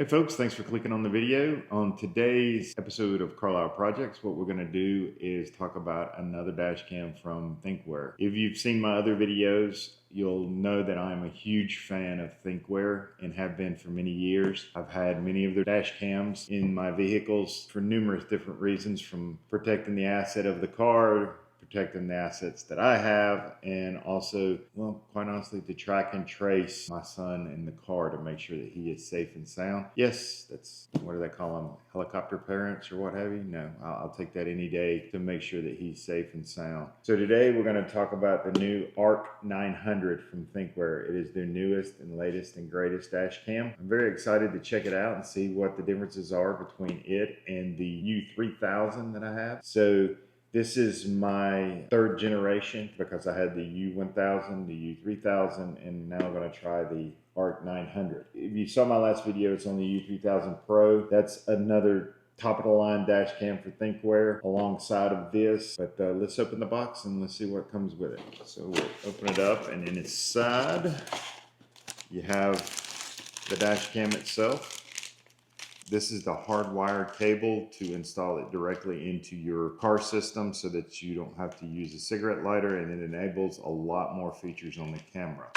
Hey folks, thanks for clicking on the video. On today's episode of Carlisle Projects, what we're going to do is talk about another dash cam from Thinkware. If you've seen my other videos, you'll know that I'm a huge fan of Thinkware and have been for many years. I've had many of their dash cams in my vehicles for numerous different reasons, from protecting the asset of the car, protecting the assets that I have, and also, well, quite honestly, to track and trace my son in the car to make sure that he is safe and sound. Yes, that's, what do they call them, helicopter parents or what have you? No, I'll take that any day to make sure that he's safe and sound. So today we're going to talk about the new Arc 900 from Thinkware. It is their newest and latest and greatest dash cam. I'm very excited to check it out and see what the differences are between it and the U3000 that I have. So this is my third generation because I had the U1000, the U3000, and now I'm going to try the Arc 900. If you saw my last video, it's on the U3000 Pro. That's another top of the line dash cam for Thinkware alongside of this. But let's open the box and let's see what comes with it. So we'll open it up, and in inside you have the dash cam itself. This is the hardwired cable to install it directly into your car system so that you don't have to use a cigarette lighter, and it enables a lot more features on the camera.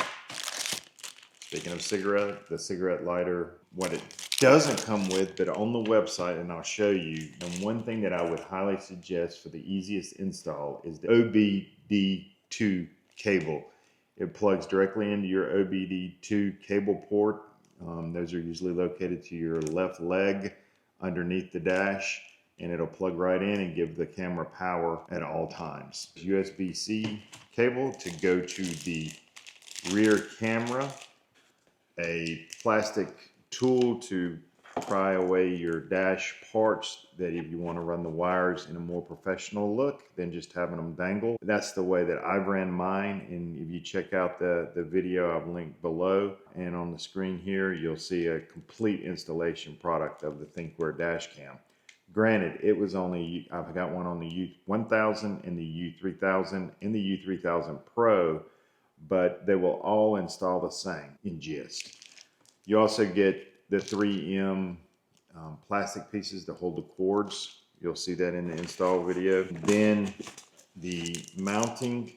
Speaking of cigarette, the cigarette lighter, what it doesn't come with, but on the website, and I'll show you, and one thing that I would highly suggest for the easiest install is the OBD2 cable. It plugs directly into your OBD2 cable port. Those are usually located to your left leg underneath the dash, and it'll plug right in and give the camera power at all times. USB-C cable to go to the rear camera, a plastic tool to pry away your dash parts that if you want to run the wires in a more professional look than just having them dangle. That's the way that I've ran mine, and if you check out the video I've linked below and on the screen here, you'll see a complete installation product of the Thinkware dash cam. Granted, it was only, I've got one on the U1000 and the U3000 and the U3000 Pro, but they will all install the same in gist. You also get the 3M plastic pieces to hold the cords. You'll see that in the install video. Then the mounting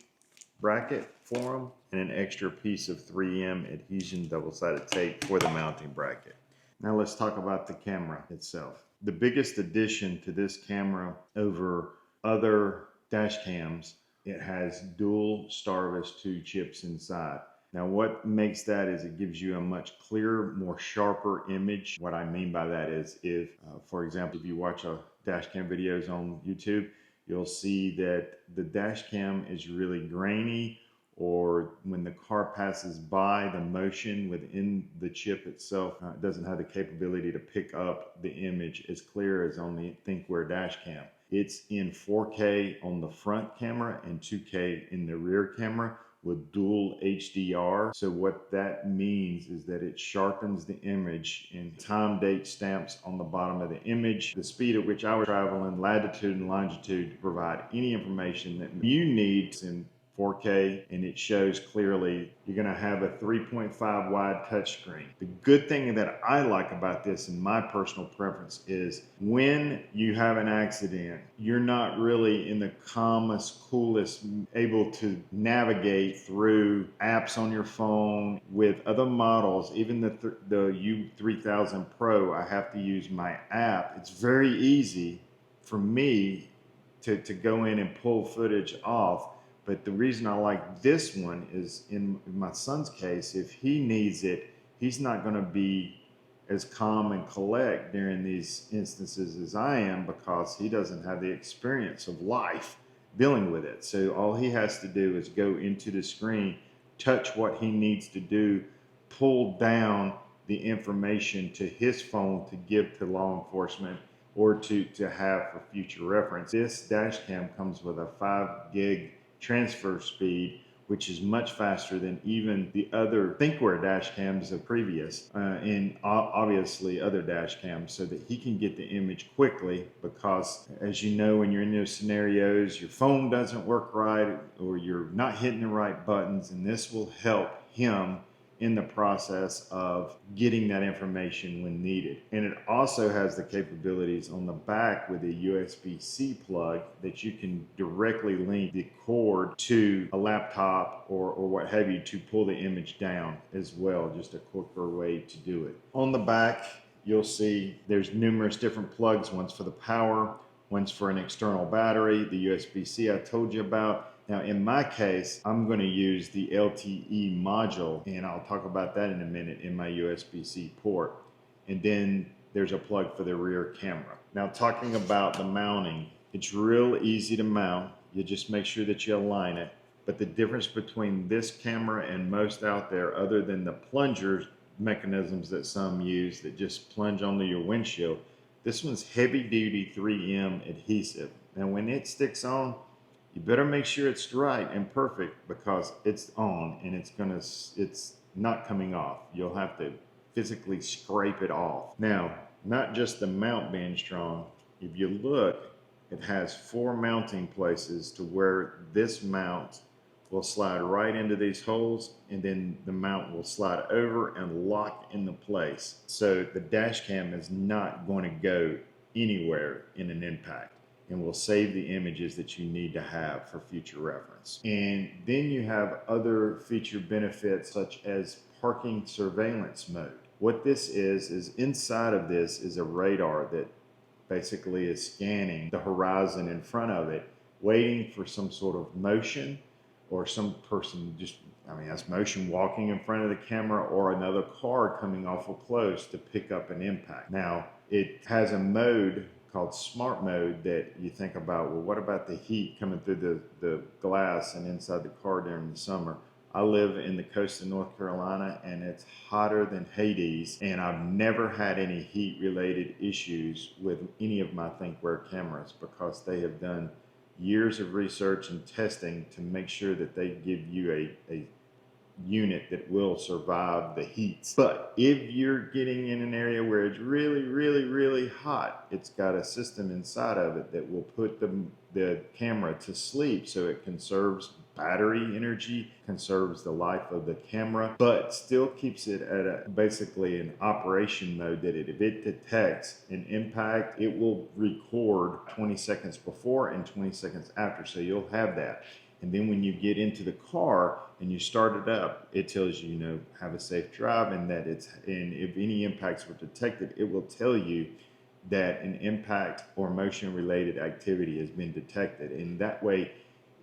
bracket for them and an extra piece of 3M adhesion double-sided tape for the mounting bracket. Now let's talk about the camera itself. The biggest addition to this camera over other dash cams, it has dual Starvis 2 chips inside. Now what makes that is it gives you a much clearer, more sharper image. What I mean by that is if, for example, if you watch a dash cam videos on YouTube, you'll see that the dash cam is really grainy, or when the car passes by, the motion within the chip itself doesn't have the capability to pick up the image as clear as on the Thinkware dash cam. It's in 4K on the front camera and 2K in the rear camera with dual HDR. So what that means is that it sharpens the image and time date stamps on the bottom of the image, the speed at which I was traveling, latitude and longitude, to provide any information that you need in 4K, and it shows clearly. You're going to have a 3.5 wide touchscreen. The good thing that I like about this, in my personal preference, is when you have an accident, you're not really in the calmest, coolest, able to navigate through apps on your phone. With other models, even the U3000 Pro, I have to use my app. It's very easy for me to go in and pull footage off. But the reason I like this one is, in my son's case, if he needs it, he's not going to be as calm and collect during these instances as I am, because he doesn't have the experience of life dealing with it. So all he has to do is go into the screen, touch what he needs to do, pull down the information to his phone to give to law enforcement or to have for future reference. This dash cam comes with a 5 gig transfer speed, which is much faster than even the other Thinkware dash cams of previous and obviously other dash cams, so that he can get the image quickly. Because as you know, when you're in those scenarios, your phone doesn't work right or you're not hitting the right buttons, and this will help him in the process of getting that information when needed. And it also has the capabilities on the back with a USB-C plug that you can directly link the cord to a laptop or what have you to pull the image down as well, just a quicker way to do it. On the back, you'll see there's numerous different plugs, one's for the power, one's for an external battery, the USB-C I told you about. Now in my case, I'm going to use the LTE module, and I'll talk about that in a minute, in my USB-C port. And then there's a plug for the rear camera. Now talking about the mounting, it's real easy to mount. You just make sure that you align it. But the difference between this camera and most out there, other than the plunger mechanisms that some use that just plunge onto your windshield, this one's heavy duty 3M adhesive. Now when it sticks on, you better make sure it's right and perfect, because it's on and it's not coming off. You'll have to physically scrape it off. Now, not just the mount being strong, if you look, it has 4 mounting places to where this mount will slide right into these holes, and then the mount will slide over and lock into place. So the dash cam is not going to go anywhere in an impact, and will save the images that you need to have for future reference. And then you have other feature benefits such as parking surveillance mode. What this is inside of this is a radar that basically is scanning the horizon in front of it, waiting for some sort of motion, or some person that's motion walking in front of the camera, or another car coming awful close to pick up an impact. Now, it has a mode called smart mode that you think about, well, what about the heat coming through the glass and inside the car during the summer? I live in the coast of North Carolina, and it's hotter than Hades, and I've never had any heat related issues with any of my Thinkware cameras, because they have done years of research and testing to make sure that they give you a unit that will survive the heat. But if you're getting in an area where it's really, really, really hot, it's got a system inside of it that will put the camera to sleep, so it conserves battery energy, conserves the life of the camera, but still keeps it at basically an operation mode that if it detects an impact, it will record 20 seconds before and 20 seconds after. So you'll have that. And then when you get into the car and you start it up, it tells you, have a safe drive, and that and if any impacts were detected, it will tell you that an impact or motion related activity has been detected. And that way,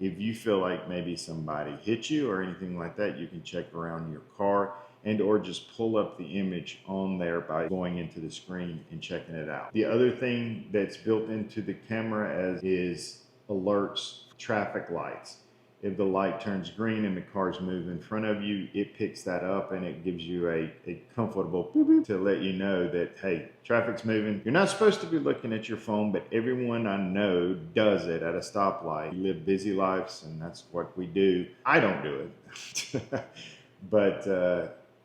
if you feel like maybe somebody hit you or anything like that, you can check around your car or just pull up the image on there by going into the screen and checking it out. The other thing that's built into the camera is alerts traffic lights. If the light turns green and the cars move in front of you, it picks that up and it gives you a comfortable boop boop to let you know that, hey, traffic's moving. You're not supposed to be looking at your phone, but everyone I know does it at a stoplight. We live busy lives, and that's what we do. I don't do it. But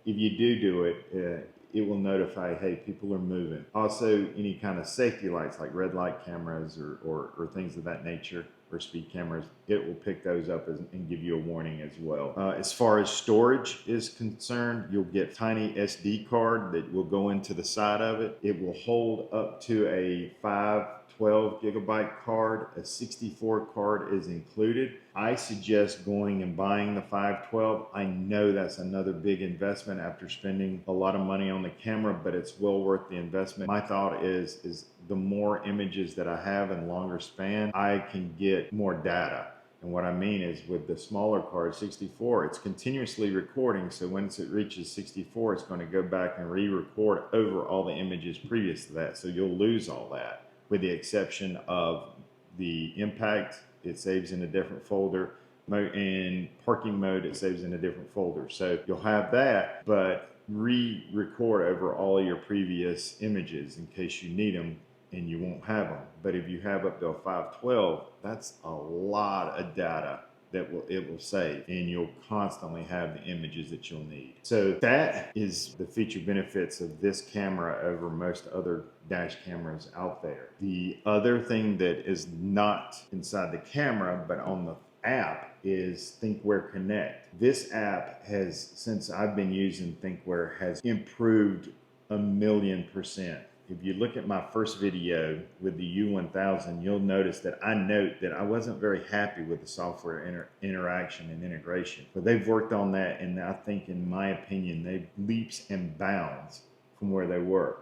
if you do it, it will notify, hey, people are moving. Also, any kind of safety lights like red light cameras or things of that nature, or speed cameras, it will pick those up and give you a warning as well. As far as storage is concerned, you'll get a tiny SD card that will go into the side of it. It will hold up to a 512 gigabyte card. A 64 card is included. I suggest going and buying the 512. I know that's another big investment after spending a lot of money on the camera, but it's well worth the investment. My thought is the more images that I have in longer span, I can get more data. And what I mean is, with the smaller card, 64, it's continuously recording. So once it reaches 64, it's going to go back and re-record over all the images previous to that. So you'll lose all that, with the exception of the impact. It saves in a different folder, and parking mode, it saves in a different folder. So you'll have that, but re-record over all your previous images in case you need them, and you won't have them. But if you have up to a 512, that's a lot of data that it will save, and you'll constantly have the images that you'll need. So that is the feature benefits of this camera over most other dash cameras out there. The other thing that is not inside the camera but on the app is Thinkware Connect. This app has, since I've been using Thinkware, has improved 1,000,000%. If you look at my first video with the U1000, you'll notice that I note that I wasn't very happy with the software interaction and integration. But they've worked on that, and I think, in my opinion, they've leaps and bounds from where they were.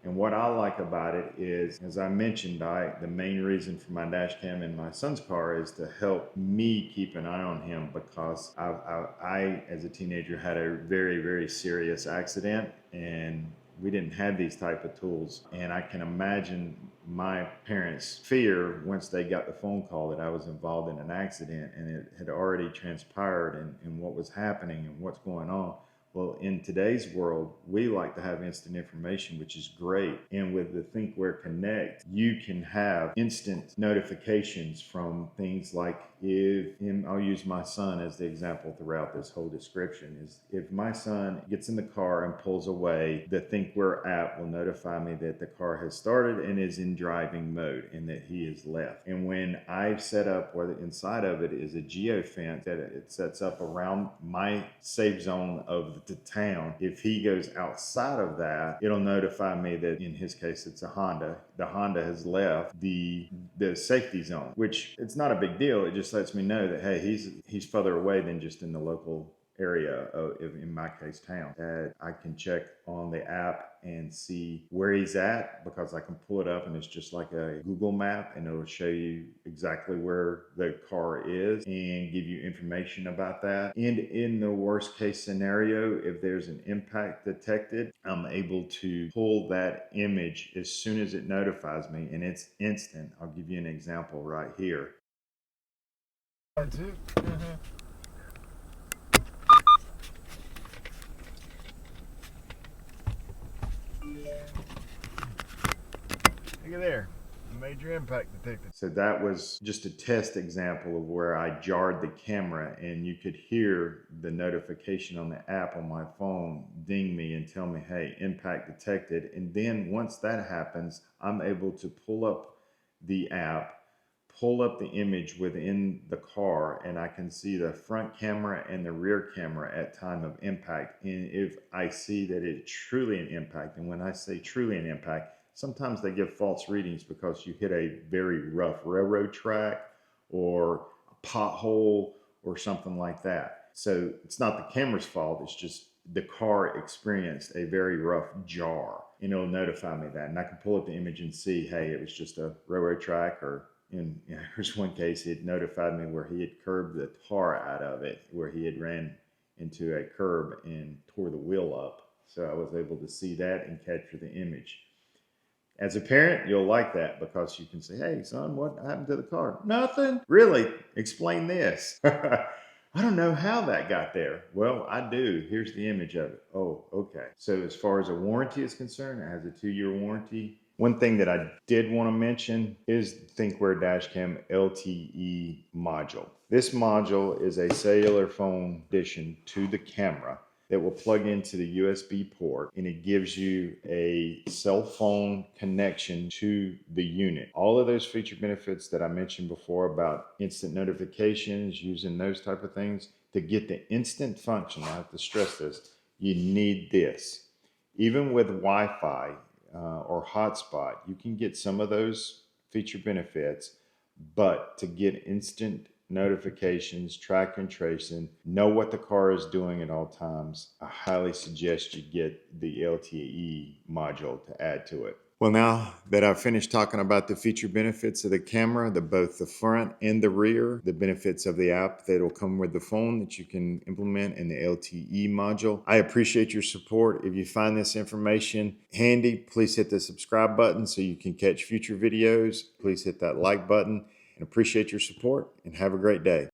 And what I like about it is, as I mentioned, the main reason for my dash cam in my son's car is to help me keep an eye on him, because I as a teenager, had a very, very serious accident, and we didn't have these type of tools. And I can imagine my parents' fear once they got the phone call that I was involved in an accident, and it had already transpired, and what was happening and what's going on. Well, in today's world, we like to have instant information, which is great. And with the Thinkware Connect, you can have instant notifications from things like, I'll use my son as the example throughout this whole description, is if my son gets in the car and pulls away, the Thinkware app will notify me that the car has started and is in driving mode, and that he is left. And when I've set up, or the inside of it is a geofence that it sets up around my safe zone of the town, if he goes outside of that, it'll notify me that, in his case, it's a Honda. The Honda has left the safety zone, which, it's not a big deal. It just lets me know that, hey, he's further away than just in the local area of, in my case, town. That I can check on the app and see where he's at, because I can pull it up and it's just like a Google map, and it'll show you exactly where the car is and give you information about that. And in the worst case scenario, if there's an impact detected, I'm able to pull that image as soon as it notifies me, and it's instant. I'll give you an example right here. Look at there, major impact detected. So that was just a test example of where I jarred the camera, and you could hear the notification on the app on my phone ding me and tell me, hey, impact detected. And then once that happens, I'm able to pull up the app, pull up the image within the car, and I can see the front camera and the rear camera at time of impact. And if I see that it's truly an impact, and when I say truly an impact, sometimes they give false readings because you hit a very rough railroad track or a pothole or something like that. So it's not the camera's fault, it's just the car experienced a very rough jar, and it'll notify me that. And I can pull up the image and see, hey, it was just a railroad track, or here's one case, it notified me where he had curbed the tar out of it, where he had ran into a curb and tore the wheel up. So I was able to see that and capture the image. As a parent, you'll like that, because you can say, hey, son, what happened to the car? Nothing. Really? Explain this. I don't know how that got there. Well, I do. Here's the image of it. Oh, okay. So as far as a warranty is concerned, it has a 2-year warranty. One thing that I did want to mention is the Thinkware Dashcam LTE module. This module is a cellular phone addition to the camera that will plug into the USB port, and it gives you a cell phone connection to the unit. All of those feature benefits that I mentioned before about instant notifications, using those type of things, to get the instant function, I have to stress this, you need this. Even with Wi-Fi or hotspot, you can get some of those feature benefits, but to get instant notifications, track and tracing, know what the car is doing at all times, I highly suggest you get the LTE module to add to it. Well, now that I've finished talking about the feature benefits of the camera, both the front and the rear, the benefits of the app that will come with the phone that you can implement, in the LTE module, I appreciate your support. If you find this information handy, please hit the subscribe button so you can catch future videos. Please hit that like button, and appreciate your support, and have a great day.